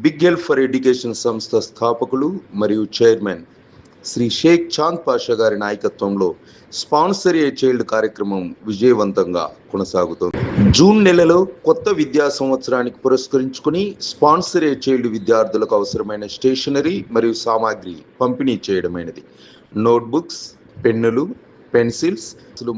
Big help for education సంస్థ స్థాపకులు మరియు చైర్మన్ శ్రీ షేక్ చాంద్ పాషా గారి నాయకత్వంలో స్పాన్సర్ ఏ చైల్డ్ కార్యక్రమం విజయవంతంగా కొనసాగుతోంది. జూన్ నెలలో కొత్త విద్యా సంవత్సరానికి పురస్కరించుకుని స్పాన్సర్ ఏ చైల్డ్ విద్యార్థులకు అవసరమైన స్టేషనరీ మరియు సామాగ్రి పంపిణీ చేయడమైనది. నోట్బుక్స్, పెన్నులు, పెన్సిల్స్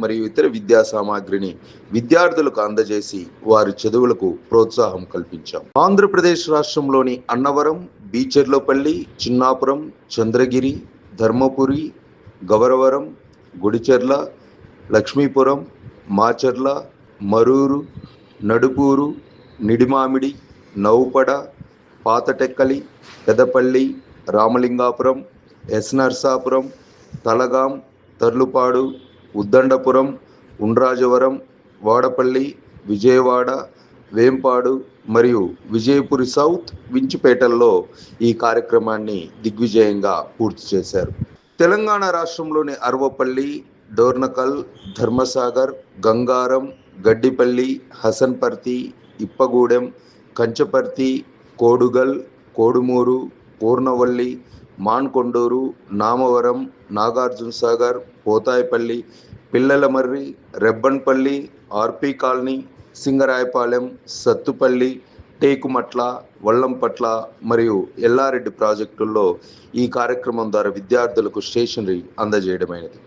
మరియు ఇతర విద్యా సామాగ్రిని విద్యార్థులకు అందజేసి వారి చదువులకు ప్రోత్సాహం కల్పించాం. ఆంధ్రప్రదేశ్ రాష్ట్రంలోని అన్నవరం, బీచర్లపల్లి, చిన్నాపురం, చంద్రగిరి, ధర్మపురి, గవరవరం, గుడిచెర్ల, లక్ష్మీపురం, మాచర్ల, మరూరు, నడుపూరు, నిడిమామిడి, నౌపడ, పాతటెక్కలి, పెదపల్లి, రామలింగాపురం, ఎస్ నర్సాపురం, తలగాం, తర్లుపాడు, ఉద్దండపురం, ఉండ్రాజవరం, వాడపల్లి, విజయవాడ, వేంపాడు మరియు విజయపురి సౌత్, వించిపేటల్లో ఈ కార్యక్రమాన్ని దిగ్విజయంగా పూర్తి చేశారు. తెలంగాణ రాష్ట్రంలోని అర్వపల్లి, డోర్నకల్, ధర్మసాగర్, గంగారం, గడ్డిపల్లి, హసన్పర్తి, ఇప్పగూడెం, కంచపర్తి, కోడుగల్, కోడుమూరు, పూర్ణవల్లి, మాన్కొండూరు, నామవరం, నాగార్జునసాగర్, పోతాయిపల్లి, పిల్లలమర్రి, రెబ్బన్పల్లి, ఆర్పి కాలనీ, సింగరాయపాలెం, సత్తుపల్లి, టేకుమట్ల, వల్లంపట్ల మరియు ఎల్లారెడ్డి ప్రాజెక్టుల్లో ఈ కార్యక్రమం ద్వారా విద్యార్థులకు స్టేషనరీ అందజేయడమైనది.